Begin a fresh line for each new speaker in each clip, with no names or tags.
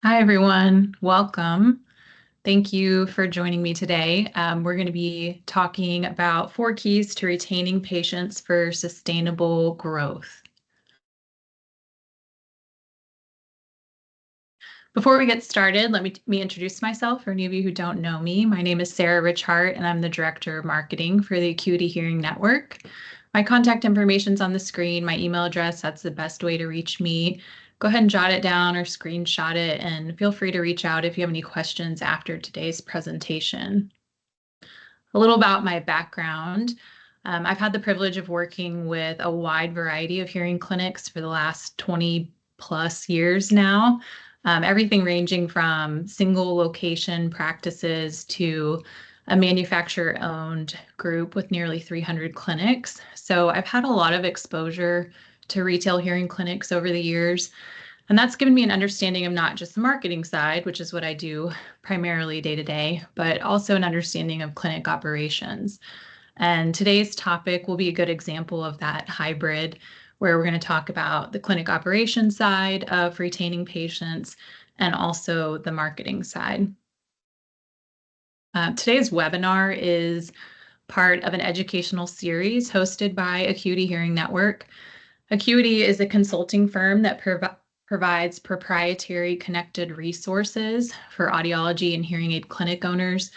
Hi, everyone. Welcome. Thank you for joining me today. We're going to be talking about 4 keys to retaining patients for sustainable growth. Before we get started, let me introduce myself for any of you who don't know me. My name is Sarah Richhart, and I'm the Director of Marketing for the Acuity Hearing Network. My contact information is on the screen, my email address, that's the best way to reach me. Go ahead and jot it down or screenshot it, and feel free to reach out if you have any questions after today's presentation. A little about my background. I've had the privilege of working with a wide variety of hearing clinics for the last 20 plus years now. Everything ranging from single location practices to a manufacturer-owned group with nearly 300 clinics. So I've had a lot of exposure to retail hearing clinics over the years. And that's given me an understanding of not just the marketing side, which is what I do primarily day to day, but also an understanding of clinic operations. And today's topic will be a good example of that hybrid, where we're going to talk about the clinic operations side of retaining patients and also the marketing side. Today's webinar is part of an educational series hosted by Acuity Hearing Network. Acuity is a consulting firm that provides proprietary connected resources for audiology and hearing aid clinic owners,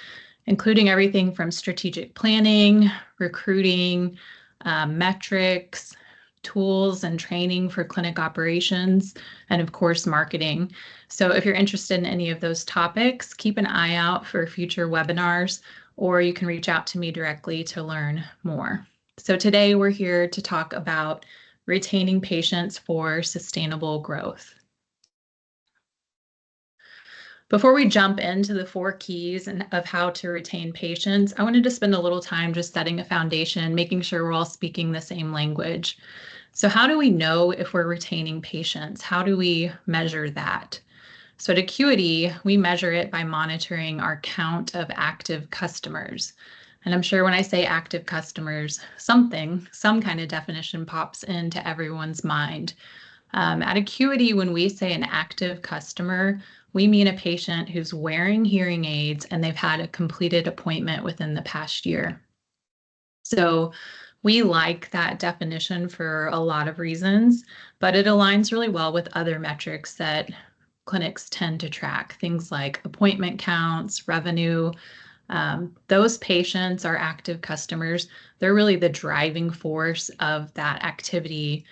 including everything from strategic planning, recruiting, metrics, tools and training for clinic operations, and of course, marketing. So if you're interested in any of those topics, keep an eye out for future webinars, or you can reach out to me directly to learn more. So today we're here to talk about retaining patients for sustainable growth. Before we jump into the 4 keys of how to retain patients, I wanted to spend a little time just setting a foundation, making sure we're all speaking the same language. So how do we know if we're retaining patients? How do we measure that? So at Acuity, we measure it by monitoring our count of active customers. And I'm sure when I say active customers, some kind of definition pops into everyone's mind. At Acuity, when we say an active customer, we mean a patient who's wearing hearing aids and they've had a completed appointment within the past year. So we like that definition for a lot of reasons, but it aligns really well with other metrics that clinics tend to track, things like appointment counts, revenue. Those patients are active customers. They're really the driving force of that activity,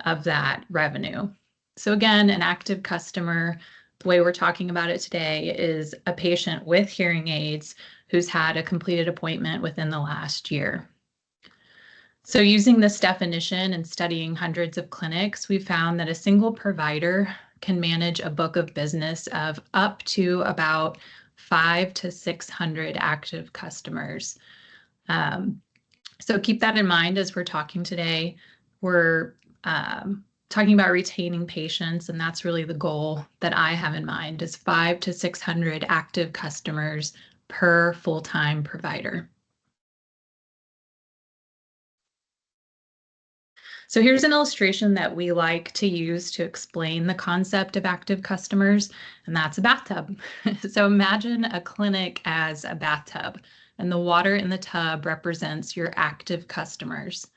of that revenue. So again, an active customer, the way we're talking about it today, is a patient with hearing aids who's had a completed appointment within the last year. So using this definition and studying hundreds of clinics, we found that a single provider can manage a book of business of up to about 500 to 600 active customers. So keep that in mind as we're talking today. We're talking about retaining patients, and that's really the goal that I have in mind, is 500 to 600 active customers per full-time provider. So here's an illustration that we like to use to explain the concept of active customers, and that's a bathtub. So imagine a clinic as a bathtub, and the water in the tub represents your active customers.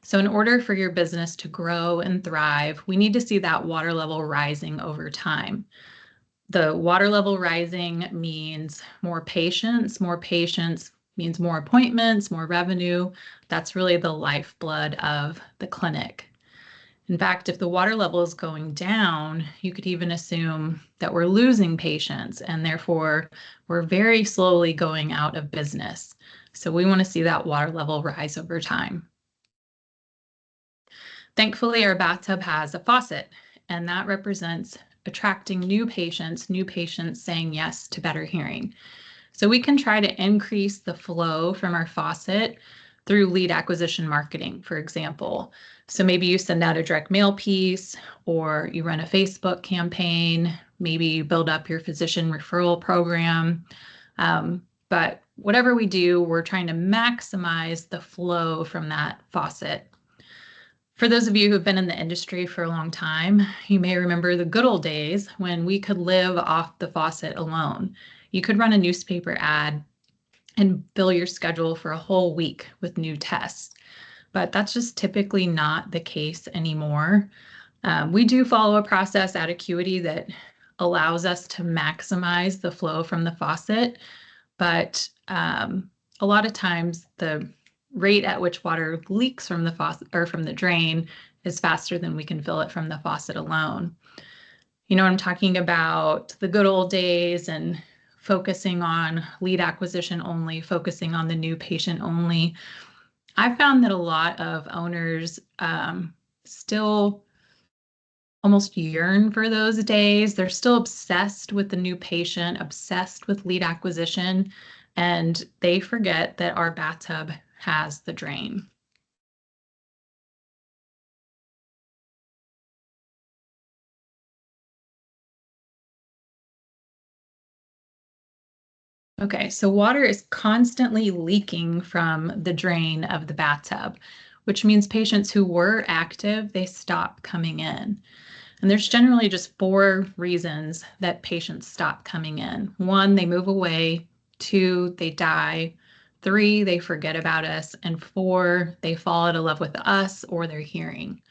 So in order for your business to grow and thrive, we need to see that water level rising over time. The water level rising means more patients means more appointments, more revenue. That's really the lifeblood of the clinic. In fact, if the water level is going down, you could even assume that we're losing patients and therefore we're very slowly going out of business. So we want to see that water level rise over time. Thankfully, our bathtub has a faucet, and that represents attracting new patients saying yes to better hearing. So we can try to increase the flow from our faucet through lead acquisition marketing, for example. So maybe you send out a direct mail piece, or you run a Facebook campaign, maybe you build up your physician referral program. But whatever we do, we're trying to maximize the flow from that faucet. For those of you who've been in the industry for a long time, you may remember the good old days when we could live off the faucet alone. You could run a newspaper ad and fill your schedule for a whole week with new tests. But that's just typically not the case anymore. We do follow a process at Acuity that allows us to maximize the flow from the faucet, but a lot of times the rate at which water leaks from the faucet or from the drain is faster than we can fill it from the faucet alone. You know what I'm talking about, the good old days and focusing on lead acquisition only, focusing on the new patient only. I found that a lot of owners still almost yearn for those days. They're still obsessed with the new patient, obsessed with lead acquisition, and they forget that our bathtub has the drain. Okay, so water is constantly leaking from the drain of the bathtub, which means patients who were active, they stop coming in. And there's generally just 4 reasons that patients stop coming in. 1, they move away. 2, they die. 3, they forget about us. And 4, they fall out of love with us or their hearing.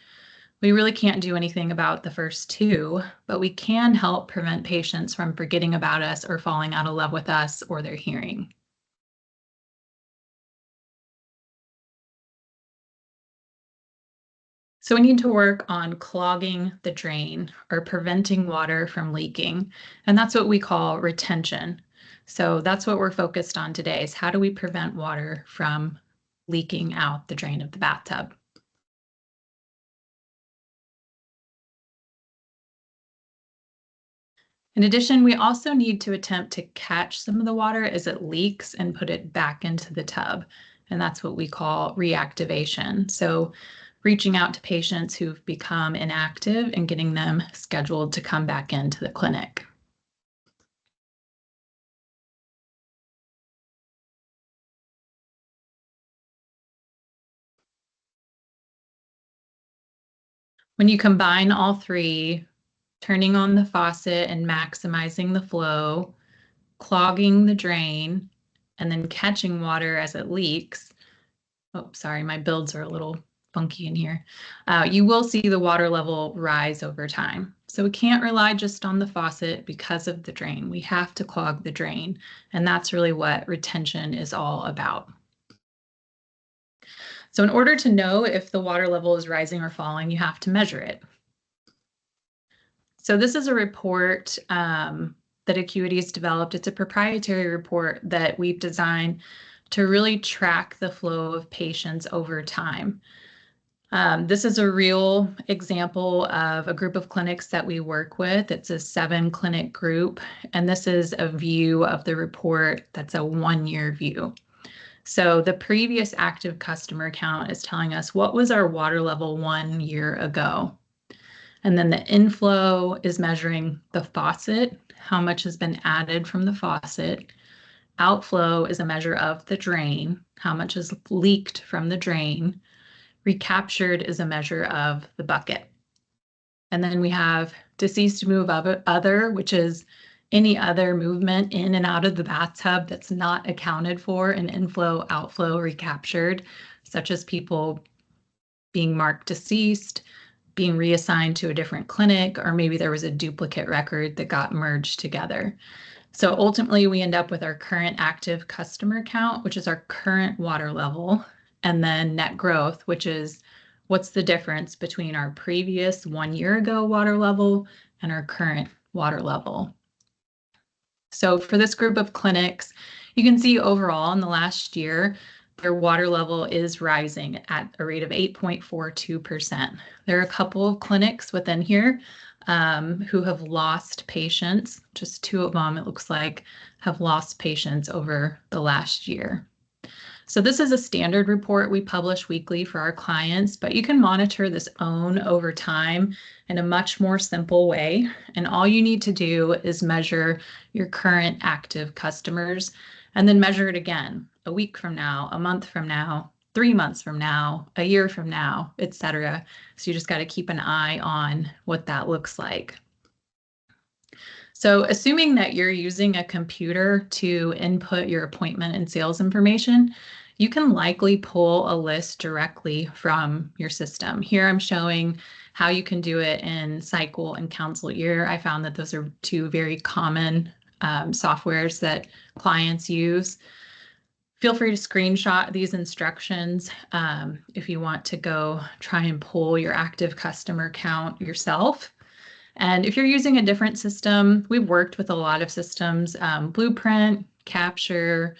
We really can't do anything about the first 2, but we can help prevent patients from forgetting about us or falling out of love with us or their hearing. So we need to work on clogging the drain or preventing water from leaking. And that's what we call retention. So that's what we're focused on today is how do we prevent water from leaking out the drain of the bathtub? In addition, we also need to attempt to catch some of the water as it leaks and put it back into the tub. And that's what we call reactivation. So reaching out to patients who've become inactive and getting them scheduled to come back into the clinic. When you combine all 3, turning on the faucet and maximizing the flow, clogging the drain, and then catching water as it leaks. Oh, sorry, my builds are a little funky in here. You will see the water level rise over time. So we can't rely just on the faucet because of the drain. We have to clog the drain, and that's really what retention is all about. So in order to know if the water level is rising or falling, you have to measure it. So this is a report that Acuity has developed. It's a proprietary report that we've designed to really track the flow of patients over time. This is a real example of a group of clinics that we work with. It's a 7-clinic group, and this is a view of the report that's a 1-year view. So the previous active customer count is telling us what was our water level 1 year ago. And then the inflow is measuring the faucet, how much has been added from the faucet. Outflow is a measure of the drain, how much is leaked from the drain. Recaptured is a measure of the bucket. And then we have deceased move other, which is any other movement in and out of the bathtub that's not accounted for in inflow, outflow, recaptured, such as people being marked deceased, being reassigned to a different clinic, or maybe there was a duplicate record that got merged together. So ultimately, we end up with our current active customer count, which is our current water level, and then net growth, which is what's the difference between our previous 1 year ago water level and our current water level. So for this group of clinics, you can see overall in the last year, their water level is rising at a rate of 8.42%. There are a couple of clinics within here who have lost patients. Just 2 of them, it looks like, have lost patients over the last year. So this is a standard report we publish weekly for our clients, but you can monitor this own over time in a much more simple way. And all you need to do is measure your current active customers and then measure it again a week from now, a month from now, 3 months from now, a year from now, etc. So you just got to keep an eye on what that looks like. So assuming that you're using a computer to input your appointment and sales information, you can likely pull a list directly from your system. Here I'm showing how you can do it in Cycle and CounselEar. I found that those are two very common softwares that clients use. Feel free to screenshot these instructions if you want to go try and pull your active customer count yourself. And if you're using a different system, we've worked with a lot of systems, Blueprint, Capture,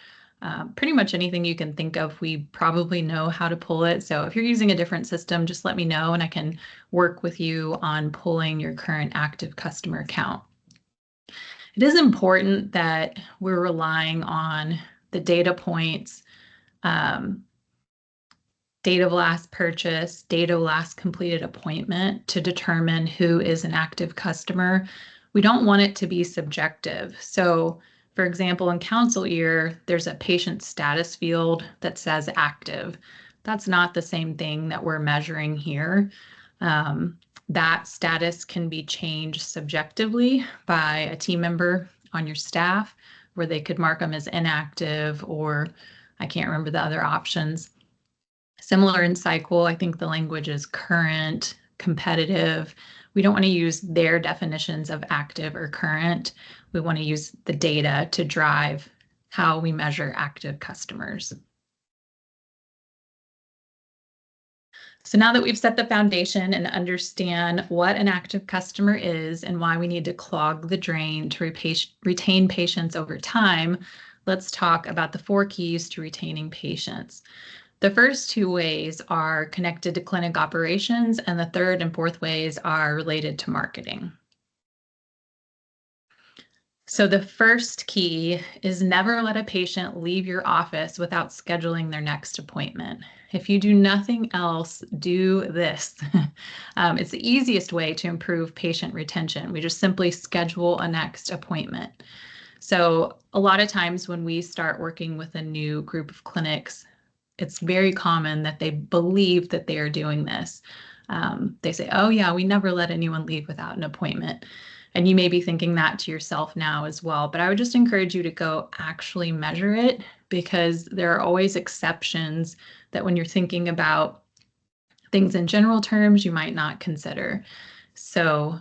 pretty much anything you can think of, we probably know how to pull it. So if you're using a different system, just let me know and I can work with you on pulling your current active customer count. It is important that we're relying on the data points, date of last purchase, date of last completed appointment to determine who is an active customer. We don't want it to be subjective. So for example, in CounselEar, there's a patient status field that says active. That's not the same thing that we're measuring here. That status can be changed subjectively by a team member on your staff, where they could mark them as inactive, or I can't remember the other options. Similar in Cycle, I think the language is current, competitive. We don't want to use their definitions of active or current. We want to use the data to drive how we measure active customers. So now that we've set the foundation and understand what an active customer is and why we need to clog the drain to retain patients over time, let's talk about the 4 keys to retaining patients. The first 2 ways are connected to clinic operations, and the third and fourth ways are related to marketing. So the first key is never let a patient leave your office without scheduling their next appointment. If you do nothing else, do this. It's the easiest way to improve patient retention. We just simply schedule a next appointment. So a lot of times when we start working with a new group of clinics, it's very common that they believe that they are doing this. They say, oh yeah, we never let anyone leave without an appointment. And you may be thinking that to yourself now as well, but I would just encourage you to go actually measure it, because there are always exceptions that when you're thinking about things in general terms, you might not consider. So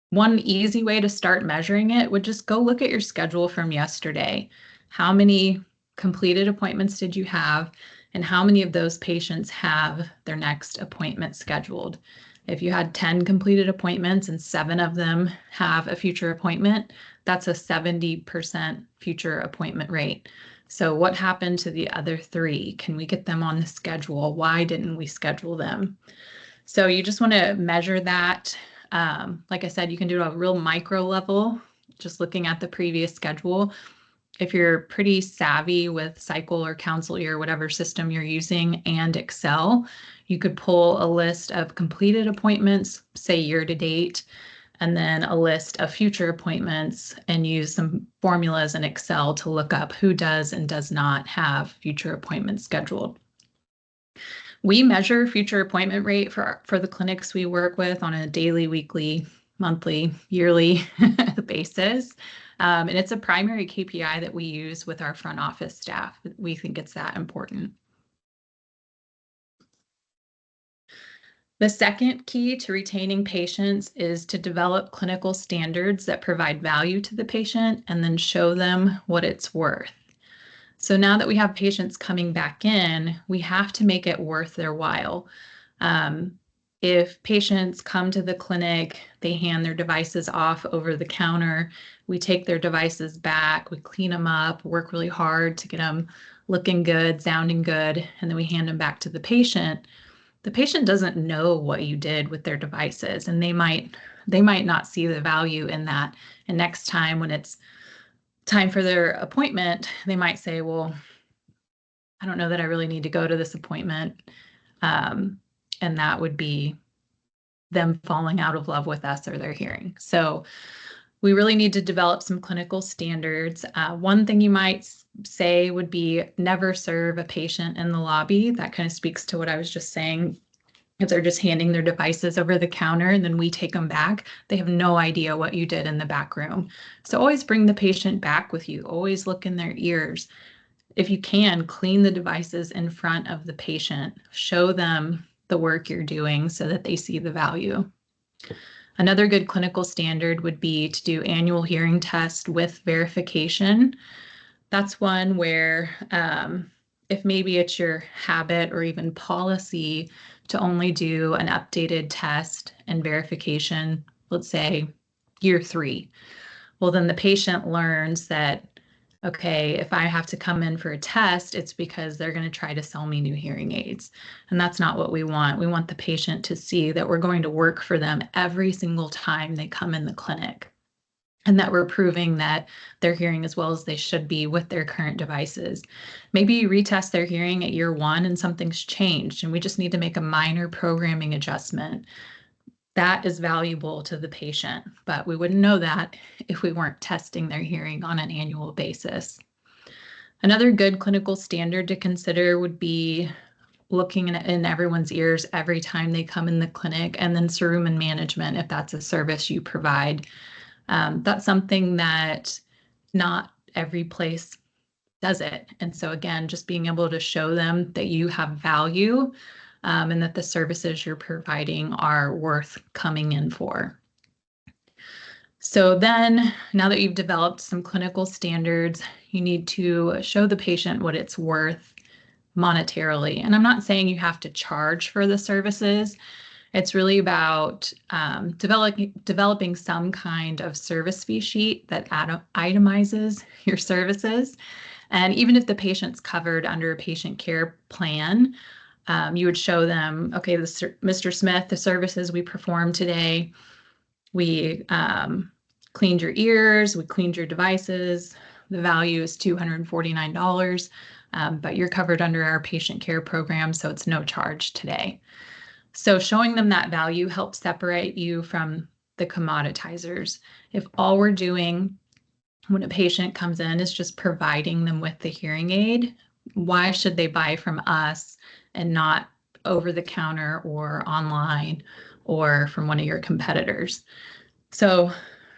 one easy way to start measuring it would just go look at your schedule from yesterday. How many completed appointments did you have, and how many of those patients have their next appointment scheduled? If you had 10 completed appointments and 7 of them have a future appointment, that's a 70% future appointment rate. So what happened to the other 3? Can we get them on the schedule? Why didn't we schedule them? So you just want to measure that. Like I said, you can do it at a real micro level, just looking at the previous schedule. If you're pretty savvy with Cycle or CounselEar, whatever system you're using, and Excel, you could pull a list of completed appointments, say year to date, and then a list of future appointments, and use some formulas in Excel to look up who does and does not have future appointments scheduled. We measure future appointment rate for the clinics we work with on a daily, weekly, monthly, yearly basis. And it's a primary KPI that we use with our front office staff. We think it's that important. The second key to retaining patients is to develop clinical standards that provide value to the patient and then show them what it's worth. So now that we have patients coming back in, we have to make it worth their while. If patients come to the clinic, they hand their devices off over the counter, we take their devices back, we clean them up, work really hard to get them looking good, sounding good, and then we hand them back to the patient. The patient doesn't know what you did with their devices, and they might not see the value in that. And next time when it's time for their appointment, they might say, well, I don't know that I really need to go to this appointment. And that would be them falling out of love with us or their hearing. So We really need to develop some clinical standards. One thing you might say would be never serve a patient in the lobby. That kind of speaks to what I was just saying. If they're just handing their devices over the counter and then we take them back, they have no idea what you did in the back room. So always bring the patient back with you. Always look in their ears. If you can, clean the devices in front of the patient. Show them the work you're doing so that they see the value. Another good clinical standard would be to do annual hearing test with verification. That's one where if maybe it's your habit or even policy to only do an updated test and verification, let's say year 3, well, then the patient learns that, okay, if I have to come in for a test, it's because they're going to try to sell me new hearing aids. And that's not what we want. We want the patient to see that we're going to work for them every single time they come in the clinic, and that we're proving that they're hearing as well as they should be with their current devices. Maybe you retest their hearing at year 1 and something's changed and we just need to make a minor programming adjustment. That is valuable to the patient, but we wouldn't know that if we weren't testing their hearing on an annual basis. Another good clinical standard to consider would be looking in everyone's ears every time they come in the clinic, and then cerumen management if that's a service you provide. That's something that not every place does it. And so again, just being able to show them that you have value and that the services you're providing are worth coming in for. So then, now that you've developed some clinical standards, you need to show the patient what it's worth monetarily. And I'm not saying you have to charge for the services. It's really about developing some kind of service fee sheet that itemizes your services. And even if the patient's covered under a patient care plan, you would show them, okay, Mr. Smith, the services we performed today, we cleaned your ears, we cleaned your devices. The value is $249, but you're covered under our patient care program, so it's no charge today. So showing them that value helps separate you from the commoditizers. If all we're doing when a patient comes in is just providing them with the hearing aid, why should they buy from us and not over the counter or online or from one of your competitors? So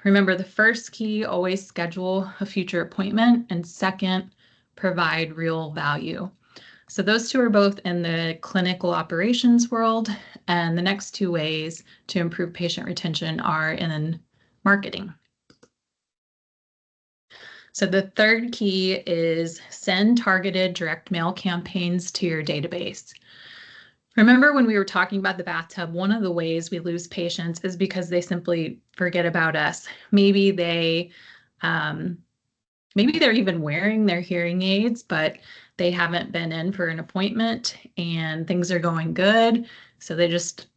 remember, the first key, always schedule a future appointment, and second, provide real value. So those two are both in the clinical operations world, and the next 2 ways to improve patient retention are in marketing. So the third key is send targeted direct mail campaigns to your database. Remember when we were talking about the bathtub, one of the ways we lose patients is because they simply forget about us. Maybe they're even wearing their hearing aids, but they haven't been in for an appointment and things are going good, so they just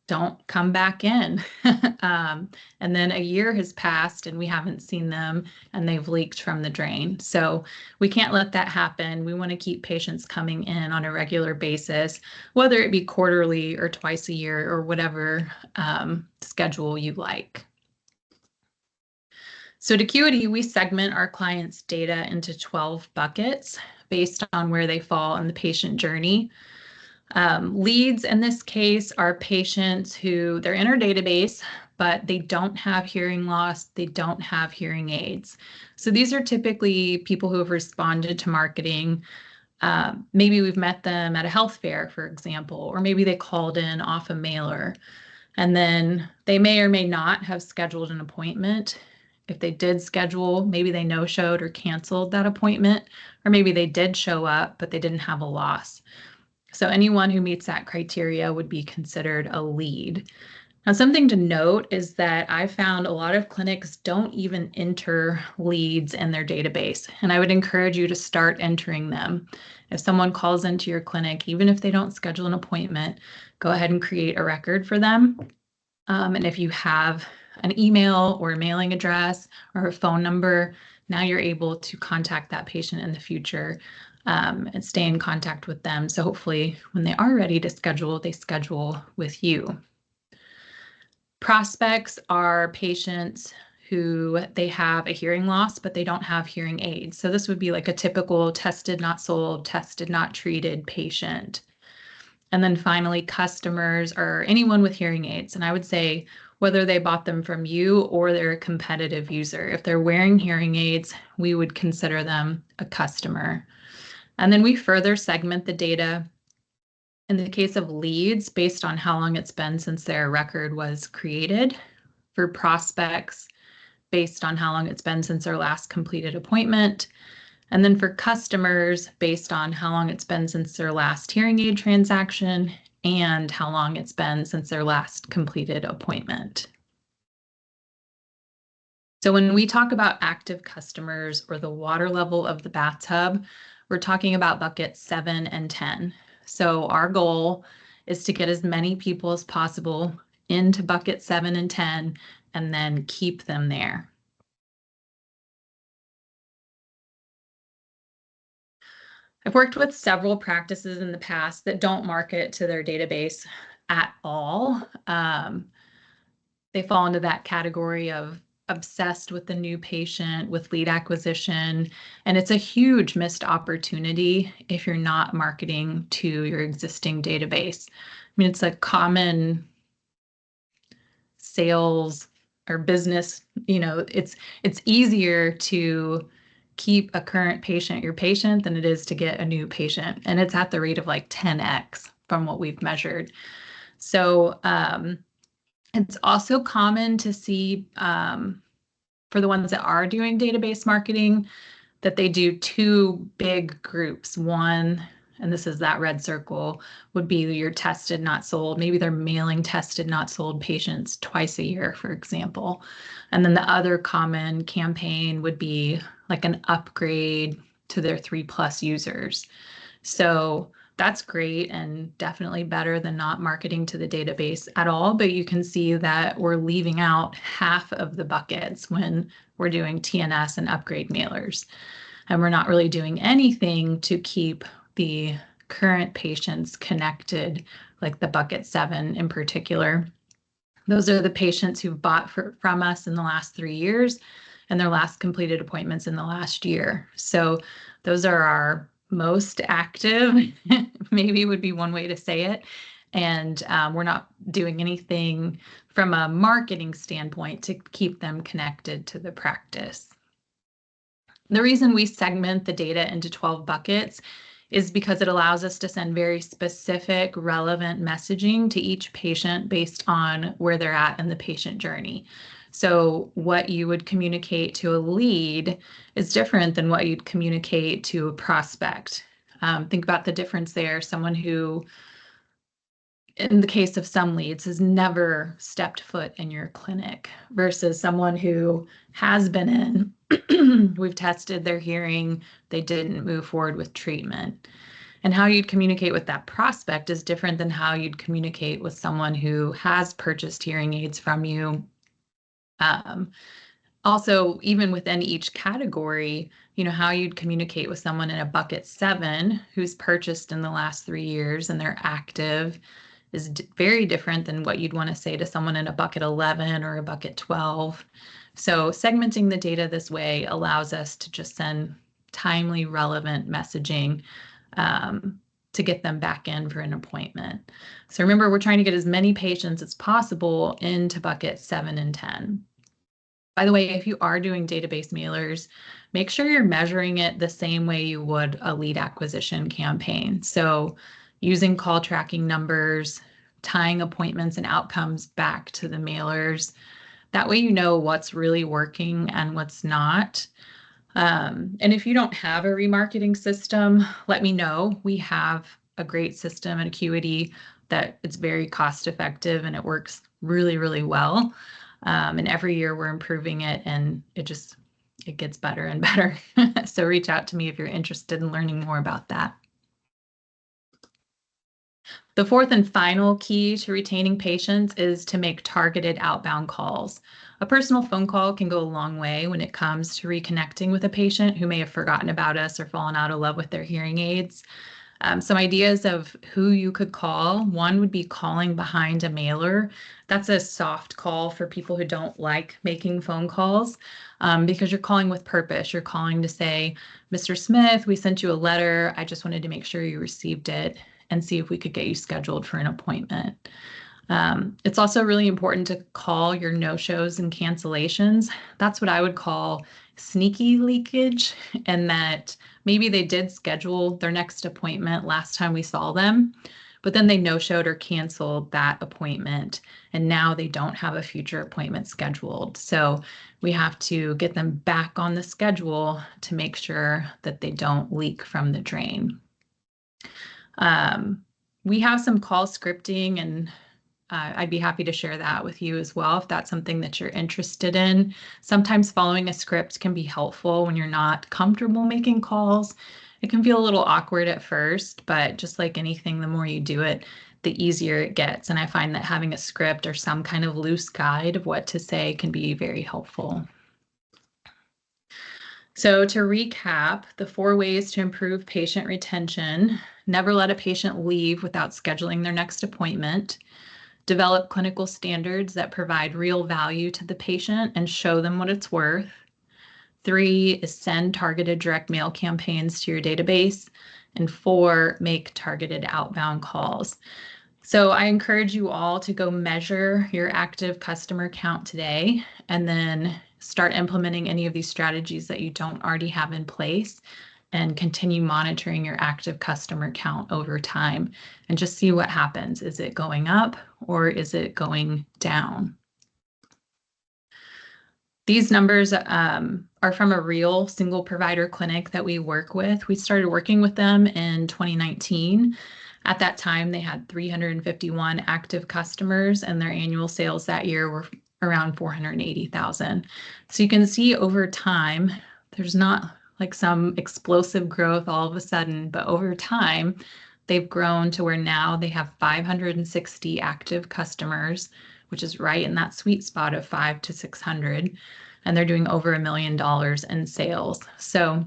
don't come back in. And then a year has passed and we haven't seen them and they've leaked from the drain. So we can't let that happen. We want to keep patients coming in on a regular basis, whether it be quarterly or twice a year or whatever schedule you like. So at Acuity, we segment our clients' data into 12 buckets based on where they fall in the patient journey. Leads in this case are patients who they're in our database, but they don't have hearing loss, they don't have hearing aids. So these are typically people who have responded to marketing. Maybe we've met them at a health fair, for example, or maybe they called in off a mailer, and then they may or may not have scheduled an appointment. If they did schedule, maybe they no-showed or canceled that appointment, or maybe they did show up, but they didn't have a loss. So anyone who meets that criteria would be considered a lead. Now, something to note is that I found a lot of clinics don't even enter leads in their database, and I would encourage you to start entering them. If someone calls into your clinic, even if they don't schedule an appointment, go ahead and create a record for them. And if you have an email or a mailing address or a phone number, now you're able to contact that patient in the future and stay in contact with them. So hopefully when they are ready to schedule, they schedule with you. Prospects are patients who they have a hearing loss, but they don't have hearing aids. So this would be like a typical tested, not sold, tested, not treated patient. And then finally, customers are anyone with hearing aids. And I would say whether they bought them from you or they're a competitive user. If they're wearing hearing aids, we would consider them a customer. And then we further segment the data in the case of leads based on how long it's been since their record was created. For prospects, based on how long it's been since their last completed appointment. And then for customers, based on how long it's been since their last hearing aid transaction and how long it's been since their last completed appointment. So when we talk about active customers or the water level of the bathtub, we're talking about buckets 7 and 10. So our goal is to get as many people as possible into bucket 7 and 10 and then keep them there. I've worked with several practices in the past that don't market to their database at all. They fall into that category of obsessed with the new patient, with lead acquisition, and it's a huge missed opportunity if you're not marketing to your existing database. I mean, it's a common sales or business, it's easier to keep a current patient your patient than it is to get a new patient. And it's at the rate of like 10x from what we've measured. So it's also common to see for the ones that are doing database marketing that they do two big groups. One, and this is that red circle, would be your tested, not sold. Maybe they're mailing tested, not sold patients twice a year, for example. And then the other common campaign would be like an upgrade to their 3+ users. So that's great and definitely better than not marketing to the database at all. But you can see that we're leaving out half of the buckets when we're doing TNS and upgrade mailers. And we're not really doing anything to keep the current patients connected, like the bucket 7 in particular. Those are the patients who've bought from us in the last 3 years and their last completed appointments in the last year. So those are our most active, maybe would be one way to say it. And we're not doing anything from a marketing standpoint to keep them connected to the practice. The reason we segment the data into 12 buckets is because it allows us to send very specific, relevant messaging to each patient based on where they're at in the patient journey. So what you would communicate to a lead is different than what you'd communicate to a prospect. Think about the difference there. Someone who, in the case of some leads, has never stepped foot in your clinic versus someone who has been in. We've tested their hearing, they didn't move forward with treatment. And how you'd communicate with that prospect is different than how you'd communicate with someone who has purchased hearing aids from you. Also, even within each category, how you'd communicate with someone in a bucket 7 who's purchased in the last 3 years and they're active is very different than what you'd want to say to someone in a bucket 11 or a bucket 12. So segmenting the data this way allows us to just send timely, relevant messaging to get them back in for an appointment. So remember, we're trying to get as many patients as possible into bucket 7 and 10. By the way, if you are doing database mailers, make sure you're measuring it the same way you would a lead acquisition campaign. So using call tracking numbers, tying appointments and outcomes back to the mailers. That way you know what's really working and what's not. And if you don't have a remarketing system, let me know. We have a great system at Acuity that it's very cost effective and it works really, really well. And every year we're improving it and it gets better and better. So reach out to me if you're interested in learning more about that. The fourth and final key to retaining patients is to make targeted outbound calls. A personal phone call can go a long way when it comes to reconnecting with a patient who may have forgotten about us or fallen out of love with their hearing aids. Some ideas of who you could call. One would be calling behind a mailer. That's a soft call for people who don't like making phone calls, because you're calling with purpose. You're calling to say, Mr. Smith, we sent you a letter. I just wanted to make sure you received it and see if we could get you scheduled for an appointment. It's also really important to call your no-shows and cancellations. That's what I would call sneaky leakage, and that maybe they did schedule their next appointment last time we saw them, but then they no-showed or canceled that appointment, and now they don't have a future appointment scheduled. So we have to get them back on the schedule to make sure that they don't leak from the drain. We have some call scripting, and I'd be happy to share that with you as well if that's something that you're interested in. Sometimes following a script can be helpful when you're not comfortable making calls. It can feel a little awkward at first, but just like anything, the more you do it, the easier it gets. And I find that having a script or some kind of loose guide of what to say can be very helpful. So to recap, the 4 ways to improve patient retention: never let a patient leave without scheduling their next appointment. Develop clinical standards that provide real value to the patient and show them what it's worth. 3 is send targeted direct mail campaigns to your database. And 4, make targeted outbound calls. So I encourage you all to go measure your active customer count today, and then start implementing any of these strategies that you don't already have in place, and continue monitoring your active customer count over time and just see what happens. Is it going up or is it going down? These numbers are from a real single provider clinic that we work with. We started working with them in 2019. At that time, they had 351 active customers, and their annual sales that year were around 480,000. So you can see over time, there's not like some explosive growth all of a sudden, but over time, they've grown to where now they have 560 active customers, which is right in that sweet spot of 500 to 600, and they're doing over $1 million in sales. So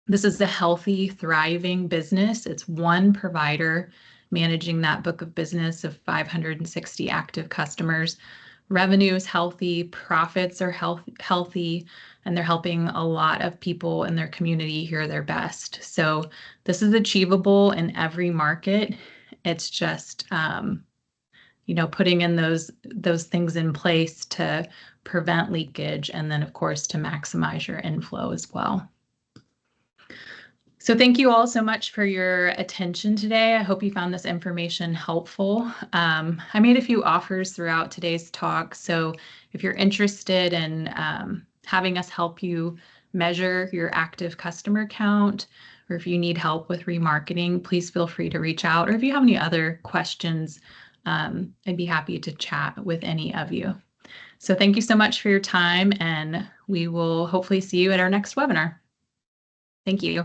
this is a healthy, thriving business. It's one provider managing that book of business of 560 active customers. Revenue is healthy, profits are healthy, and they're helping a lot of people in their community hear their best. So this is achievable in every market. It's just, putting in those things in place to prevent leakage, and then of course to maximize your inflow as well. So thank you all so much for your attention today. I hope you found this information helpful. I made a few offers throughout today's talk. So if you're interested in having us help you measure your active customer count, or if you need help with remarketing, please feel free to reach out. Or if you have any other questions, I'd be happy to chat with any of you. So thank you so much for your time, and we will hopefully see you at our next webinar. Thank you.